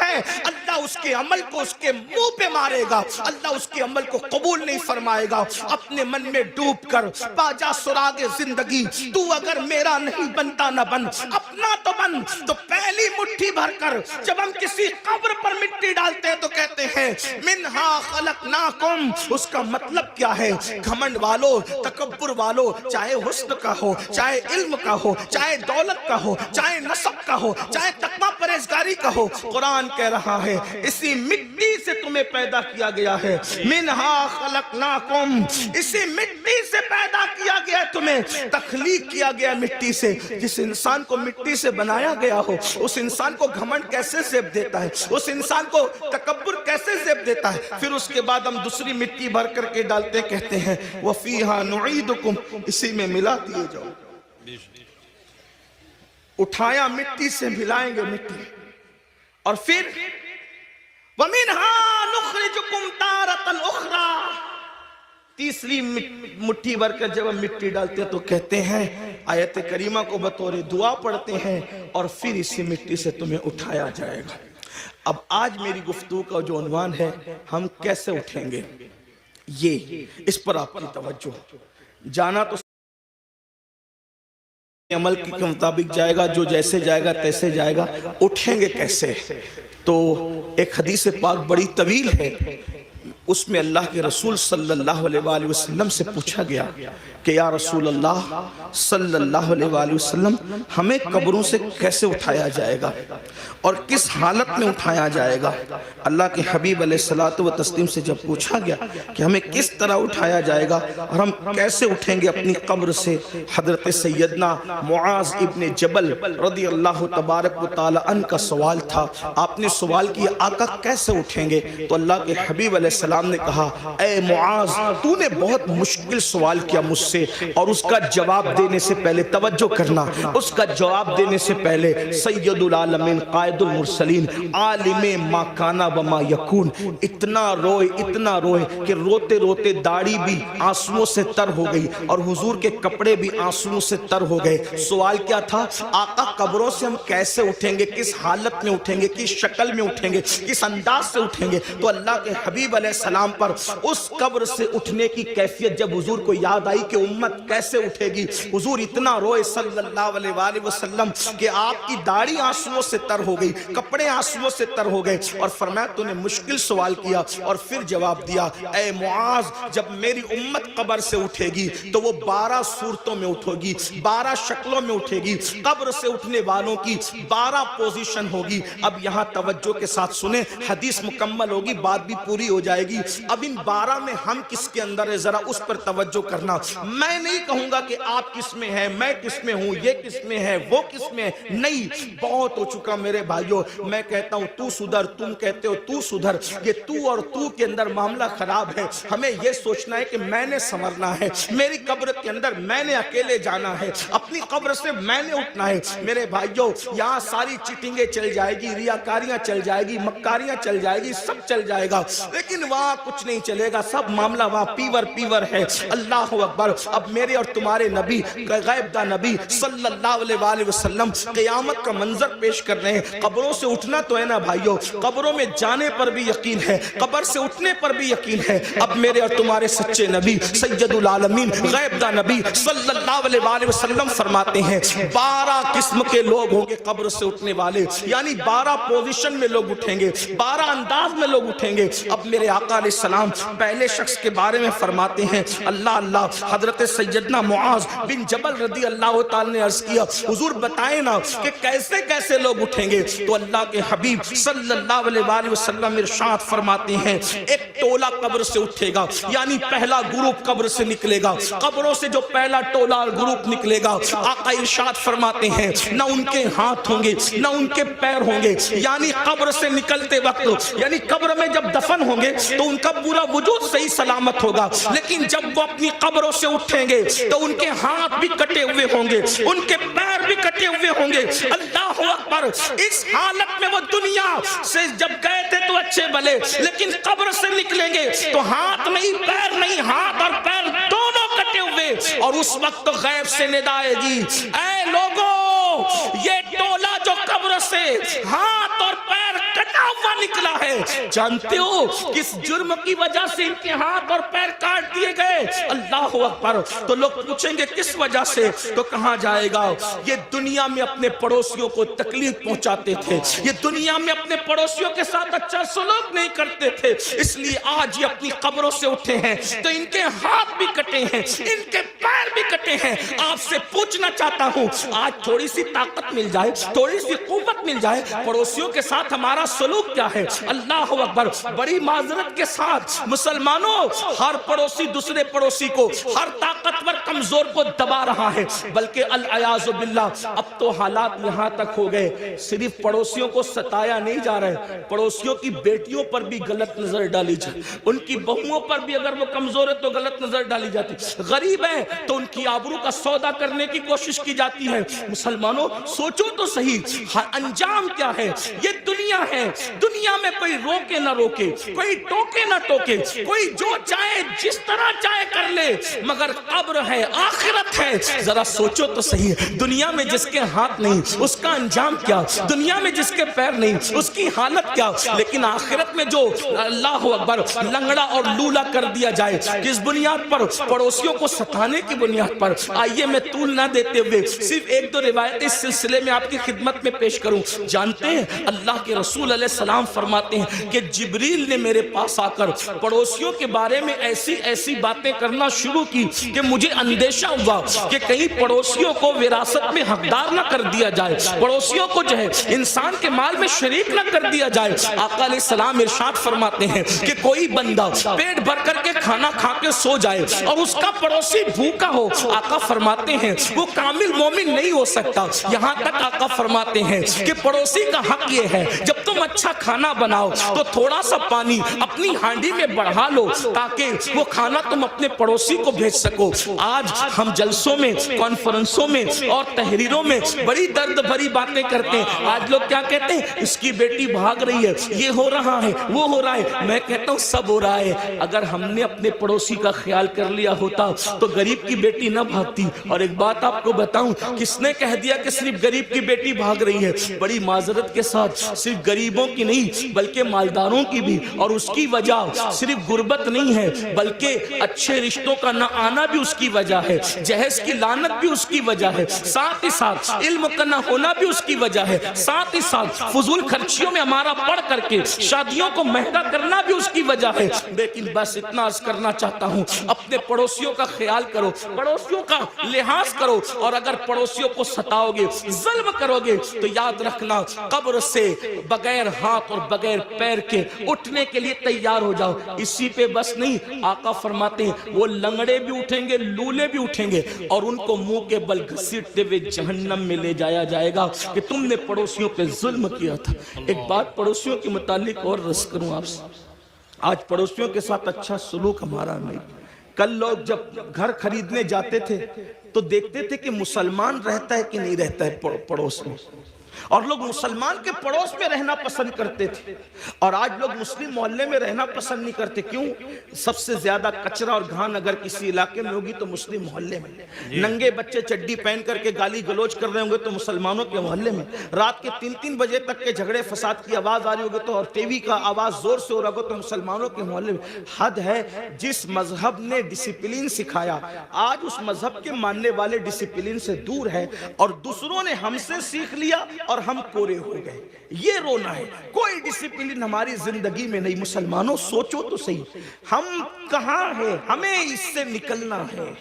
ہے اللہ اس کے عمل کو اس کے منہ پہ مارے گا، اللہ اس کے عمل کو قبول نہیں فرمائے گا۔ اپنے من میں ڈوب کر باجا سراغ زندگی، تو اگر میرا نہیں بنتا نہ بن، اپنا تو بن۔ تو پہلی مٹھی بھر کر جب ہم کسی قبر پر مٹی ڈالتے ہیں تو کہتے ہیں منہا خلقناکم، اس کا مطلب کیا ہے؟ گھمنڈ والو، تکبر والو، چاہے حسن کا ہو، چاہے علم کا ہو، چاہے دولت کا ہو، چاہے نسب کا ہو، چاہے تقویٰ پرہیزگاری کا ہو، قرآن کہہ رہا ہے اسی مٹی سے تمہیں پیدا کیا گیا ہے۔ منہا خلقناکم، اسی مٹی سے پیدا کیا گیا ہے، تمہیں تخلیق کیا گیا مٹی سے۔ جس انسان کو مٹی سے بنایا گیا ہو اس انسان کو گھمنڈ کیسے زیب دیتا ہے، اس انسان کو تکبر کیسے زیب دیتا ہے؟ پھر اس کے بعد ہم دوسری مٹی بھر کر کے ڈالتے کہتے ہیں وَفِيهَا نُعِيدُكُمْ، اسی میں ملا دیے جاؤ۔ اٹھایا مٹی سے ملائیں گے مٹی، اور پھر وَمِنْهَا نُخْرِجُكُمْ تَارَةً أُخْرَى، تیسری مٹھی بھر کر جب ہم مٹی ڈالتے ہیں تو کہتے ہیں آیت کریمہ کو بطور دعا پڑھتے ہیں اور پھر اسی مٹی سے تمہیں اٹھایا جائے گا۔ اب آج میری گفتگو کا جو عنوان ہے ہم کیسے اٹھیں گے، یہ اس پر آپ کی توجہ۔ جانا تو عمل کے مطابق جائے گا، جو جیسے جائے گا تیسے جائے گا، اٹھیں گے کیسے؟ تو ایک حدیث پاک بڑی طویل ہے، اس میں اللہ کے رسول صلی اللہ علیہ وآلہ وسلم سے پوچھا گیا کہ یا رسول اللہ صلی اللہ علیہ وآلہ وسلم، ہمیں قبروں سے کیسے اٹھایا جائے گا اور کس حالت میں اٹھایا جائے گا؟ اللہ کے حبیب علیہ الصلوۃ والتسلیم سے جب پوچھا گیا کہ ہمیں کس طرح اٹھایا جائے گا اور ہم کیسے اٹھیں گے اپنی قبر سے، حضرت سیدنا معاذ ابن جبل رضی اللہ تبارک و تعالی عنہ کا سوال تھا۔ آپ نے سوال کیا آقا کیسے اٹھیں گے؟ تو اللہ کے حبیب علیہ السلام نے کہا اے معاذ، تو نے بہت مشکل سوال کیا مجھ سے، اور اس کا جواب دینے سے پہلے توجہ کرنا، اس کا جواب دینے سے پہلے سید العالمین قائد المرسلین عالم ما کانا وما یکون اتنا روئے کہ روتے روتے داڑھی بھی آنسوؤں سے تر ہو گئی اور حضور کے کپڑے بھی آنسوؤں سے تر ہو گئے۔ سوال کیا تھا؟ آقا قبروں سے ہم کیسے اٹھیں گے، کس حالت میں اٹھیں گے، کس شکل میں اٹھیں گے، کس انداز سے اٹھیں گے؟ تو اللہ کے حبیب علیہ السلام پر اس قبر سے اٹھنے کی کیفیت جب حضور کو یاد آئی کہ امت کیسے اٹھے گی، حضور اتنا روئے صلی اللہ علیہ وآلہ وسلم کہ آپ کی داڑھی آنسوؤں سے تر ہو گئی، کپڑے آنسوؤں سے تر ہو گئے، اور فرمایا تو نے مشکل سوال کیا اور پھر جواب دیا اے معاذ، جب میری امت قبر سے اٹھے گی تو وہ 12 صورتوں میں اٹھے گی، 12 شکلوں میں اٹھے گی۔ قبر سے اٹھنے والوں کی 12 پوزیشن ہوگی۔ اب یہاں توجہ کے ساتھ سنیں، حدیث مکمل ہوگی، بات بھی پوری ہو جائے گی۔ اب ان 12 میں ہم کس کے اندر ہے ذرا اس پر توجہ کرنا۔ میں نہیں کہوں گا کہ آپ کس میں ہیں، میں کس میں ہوں، یہ کس میں ہے، وہ کس میں ہے، نہیں، بہت ہو چکا میرے بھائیوں۔ میں کہتا ہوں تو سدھر، تم کہتے ہو تو سدھر، یہ تو اور تو کے اندر معاملہ خراب ہے۔ ہمیں یہ سوچنا ہے کہ میں نے سنورنا ہے، میری قبر کے اندر میں نے اکیلے جانا ہے، اپنی قبر سے میں نے اٹھنا ہے۔ میرے بھائیوں یہاں ساری چیٹنگیں چل جائے گی، ریاکاریاں چل جائے گی، مکاریاں چل جائے گی، سب چل جائے گا، لیکن وہاں کچھ نہیں چلے گا، سب معاملہ وہاں پیور ہے۔ اللہ اکبر۔ اب میرے اور تمہارے نبی غیب دا نبی صلی اللہ علیہ وآلہ وسلم قیامت کا منظر پیش کر رہے ہیں۔ قبروں سے اٹھنا تو ہے نا بھائیوں، قبروں میں جانے پر بھی یقین ہے، قبر سے اٹھنے پر بھی یقین ہے۔ اب میرے اور تمہارے سچے نبی سید العالمین غیب دا نبی صلی اللہ علیہ وآلہ وسلم فرماتے ہیں 12 قسم کے لوگ ہوں گے قبر سے اٹھنے والے، یعنی 12 پوزیشن میں لوگ اٹھیں گے، 12 انداز میں لوگ اٹھیں گے۔ اب میرے آقا علیہ السلام پہلے شخص کے بارے میں فرماتے ہیں اللہ حضرت سیدنا معاذ بن جبل رضی اللہ تعالی نے عرض کیا حضور بتائیں نا کہ کیسے کیسے لوگ اٹھیں گے؟ تو اللہ کے حبیب صلی اللہ علیہ وآلہ وسلم ارشاد فرماتے ہیں ایک ٹولہ قبر سے اٹھے گا، یعنی پہلا گروپ قبر سے نکلے گا۔ قبروں سے جو پہلا ٹولہ اور گروپ نکلے گا، آقا ارشاد فرماتے ہیں نہ ان کے ہاتھ ہوں گے نہ ان کے پیر ہوں گے، یعنی قبر سے نکلتے وقت، یعنی قبر میں جب دفن ہوں گے تو ان کا پورا وجود صحیح سلامت ہوگا، لیکن جب وہ اپنی قبروں سے اٹھیں گے تو ان کے ہاتھ بھی کٹے ہوئے ہوں گے، ان کے پیر بھی کٹے ہوئے ہوں گے۔ اللہ اکبر۔ اس حالت میں وہ دنیا سے جب گئے تھے تو اچھے بھلے، لیکن قبر سے نکلیں گے تو ہاتھ نہیں پیر نہیں، ہاتھ اور پیر دونوں کٹے ہوئے، اور اس وقت تو غیب سے ندا آئے گی اے لوگوں، یہ ٹولہ جو قبر سے ہاتھ اور پیر کٹا ہے. جانتے ہو کس جرم کی وجہ سے ان کے ہاتھ اور پیر کاٹ دیے گئے؟ اللہ اکبر. تو لوگ پوچھیں گے کس وجہ سے؟ تو کہاں جائے گا؟ یہ دنیا میں اپنے پڑوسیوں کو تکلیف پہنچاتے تھے, یہ دنیا میں اپنے پڑوسیوں کے ساتھ اچھا سلوک نہیں کرتے تھے, اس لیے آج یہ اپنی قبروں سے اٹھے ہیں تو ان کے ہاتھ بھی کٹے ہیں, ان کے پیر بھی کٹے ہیں. آپ سے پوچھنا چاہتا ہوں, آج تھوڑی سی طاقت مل جائے, تھوڑی سی قوت مل جائے, پڑوسیوں کے ساتھ ہمارا سلوک کیا ہے؟ اللہ اکبر. بڑی معذرت کے ساتھ مسلمانوں, ہر پڑوسی دوسرے پڑوسی کو, ہر طاقتور کمزور کو دبا رہا ہے, بلکہ العیاذ باللہ اب تو حالات یہاں تک ہو گئے صرف پڑوسیوں کو ستایا نہیں جا رہا ہے, پڑوسیوں کی بیٹیوں پر بھی غلط نظر ڈالی جائے, ان کی بہوؤں پر بھی اگر وہ کمزور ہے تو غلط نظر ڈالی جاتی, غریب ہے تو ان کی آبرو کا سودا کرنے کی کوشش کی جاتی ہے. مسلمانوں سوچو تو صحیح, انجام کیا ہے؟ یہ دنیا ہے, دنیا میں کوئی روکے نہ روکے, کوئی ٹوکے نہ ٹوکے, کوئی جو چاہے جس طرح چاہے کر لے, مگر قبر ہے, آخرت ہے. ذرا سوچو تو صحیح, دنیا میں جس کے ہاتھ نہیں اس کا انجام کیا, دنیا میں جس کے پیر نہیں اس کی حالت کیا, لیکن آخرت میں جو اللہ اکبر لنگڑا اور لولا کر دیا جائے, کس بنیاد پر؟ پڑوسیوں کو ستانے کی بنیاد پر. آئیے میں طول نہ دیتے ہوئے صرف ایک دو روایت اس سلسلے میں آپ کی خدمت میں پیش کروں. جانتے ہیں اللہ کے رسول علیہ السلام فرماتے ہیں کہ جبریل نے میرے پاس آ کر پڑوسیوں کے بارے میں ایسی ایسی باتیں کرنا شروع کی کہ مجھے اندیشہ ہوا کہ کہیں پڑوسیوں کو وراثت میں حقدار نہ کر دیا جائے, پڑوسیوں کو جو ہے انسان کے مال میں شریک نہ کر دیا جائے. آقا علیہ السلام ارشاد فرماتے ہیں کہ کوئی بندہ پیٹ بھر کر کے کھانا کھا کے سو جائے اور اس کا پڑوسی بھوکا ہو, آقا فرماتے ہیں وہ کامل مومن نہیں ہو سکتا. یہاں تک آقا فرماتے ہیں کہ پڑوسی کا حق یہ ہے جب تم اچھا کھانا بناؤ تو تھوڑا سا پانی اپنی ہانڈی میں بڑھا لو تاکہ وہ کھانا تم اپنے پڑوسی کو بھیج سکو. آج ہم جلسوں میں, کانفرنسوں میں اور تحریروں میں بڑی درد بھری باتیں کرتے ہیں. آج لوگ کیا کہتے ہیں؟ اس کی بیٹی بھاگ رہی ہے, یہ ہو رہا ہے, وہ ہو رہا ہے. میں کہتا ہوں سب ہو رہا ہے. اگر ہم نے اپنے پڑوسی کا خیال کر لیا ہوتا تو غریب کی بیٹی نہ بھاگتی. اور ایک بات آپ کو بتاؤں, کس نے کہہ دیا کہ صرف غریب کی بیٹی بھاگ رہی ہے؟ بڑی معذرت کے ساتھ صرف غریبوں کی نہیں بلکہ مالداروں کی بھی, اور اس کی وجہ صرف غربت نہیں ہے بلکہ اچھے رشتوں کا نہ آنا بھی اس کی وجہ ہے, جہیز کی لعنت بھی اس کی وجہ ہے, ساتھ ہی ساتھ علم کا نہ ہونا بھی اس کی وجہ ہے, ساتھ ہی ساتھ فضول خرچیوں میں ہمارا پڑھ کر کے شادیوں کو مہنگا کرنا بھی اس کی وجہ ہے. لیکن بس اتنا عرض کرنا چاہتا ہوں, اپنے پڑوسیوں کا خیال کرو, پڑوسیوں کا لحاظ کرو, اور اگر پڑوسیوں کو ستاؤ گے, ظلم کرو گے تو یاد رکھنا قبر سے بغیر ہاتھ اور بغیر پیر کے اٹھنے کے لیے تیار ہو جاؤ. اسی پہ بس نہیں, آقا فرماتے ہیں وہ لنگڑے بھی اٹھیں گے, لولے بھی اٹھیں گے, اور ان کو منہ کے بل گھسیٹتے ہوئے جہنم میں لے جایا جائے گا کہ تم نے پڑوسیوں پہ ظلم کیا تھا. ایک بات پڑوسیوں کے متعلق اور رس کروں آپ سے, آج پڑوسیوں کے ساتھ اچھا سلوک ہمارا نہیں. کل لوگ جب گھر خریدنے جاتے تھے تو دیکھتے تھے کہ مسلمان رہتا ہے کہ نہیں رہتا ہے پڑوس میں, اور لوگ مسلمان کے پڑوس میں رہنا پسند کرتے تھے. اور آج لوگ مسلم محلے میں رہنا پسند نہیں کرتے. کیوں؟ سب سے زیادہ کچرا اور گھان اگر کسی علاقے میں ہوگی تو مسلم محلے میں. ننگے بچے چڈی پہن کر کے گالی گلوچ کر رہے ہوں گے تو مسلمانوں کے محلے میں. رات کے 3-3 بجے تک کے جھگڑے فساد کی آواز آ رہی ہوگی تو, اور ٹی وی کا آواز زور سے ہو رہا ہوگا تو مسلمانوں کے محلے میں. حد ہے, جس مذہب نے ڈسپلین سکھایا آج اس مذہب کے ماننے والے ڈسپلین سے دور ہے, اور دوسروں نے ہم سے سیکھ لیا اور ہم کورے ہو گئے. یہ رونا ہے, کوئی ڈسپلین ہماری زندگی میں نہیں. مسلمانوں سوچو تو صحیح, ہم کہاں ہیں؟ ہمیں اس سے نکلنا ہے.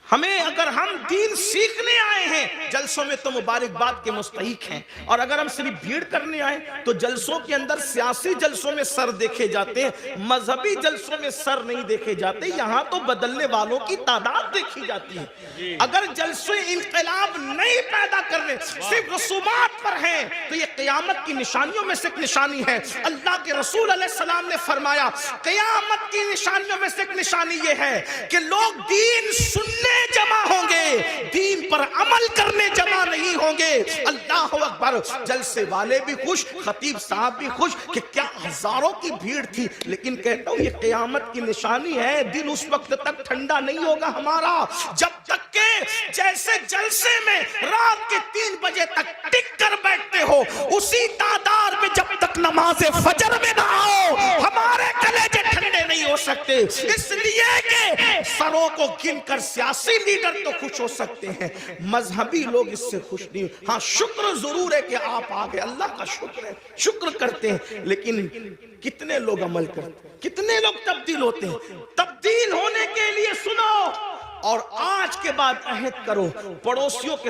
ہمیں اگر ہم دین سیکھنے آئے ہیں جلسوں میں تو مبارکباد کے مستحق ہیں, اور اگر ہم صرف بھیڑ کرنے آئے تو جلسوں کے اندر سیاسی جلسوں میں سر دیکھے جاتے ہیں, مذہبی جلسوں میں سر نہیں دیکھے جاتے. یہاں تو بدلنے والوں کی تعداد دیکھی جاتی ہے. اگر جلسے انقلاب نہیں پیدا کرنے, صرف رسومات پر ہیں, تو یہ قیامت کی نشانیوں میں سے ایک نشانی ہے. اللہ کے رسول علیہ السلام نے فرمایا قیامت کی نشانیوں میں سے ایک نشانی یہ ہے کہ لوگ دین سننے جمع ہوں گے, دین پر عمل کرنے جمع نہیں ہوں گے. اللہ اکبر. جلسے والے بھی خوش, خطیب صاحب بھی خوش کہ کیا ہزاروں کی بھیڑ تھی, لیکن کہتا ہوں یہ قیامت کی نشانی ہے. دل اس وقت تک ٹھنڈا نہیں ہوگا ہمارا جب تک کہ جیسے جلسے میں رات کے 3 بجے تک ٹک کر بیٹھتے ہو, اسی تعداد میں جب تک نماز فجر میں نہ سکتے، اس لیے کہ سروں کو گن کر سیاسی لیڈر تو خوش ہو سکتے ہیں، مذہبی لوگ اس سے خوش نہیں۔ ہاں شکر ضرور ہے کہ آپ آگے، اللہ کا شکر ہے، شکر کرتے ہیں، لیکن کتنے لوگ عمل کرتے ہیں، کتنے لوگ تبدیل ہوتے ہیں؟ تبدیل ہونے کے لیے سنو اور آج کے بعد عہد کرو، پڑوسیوں کے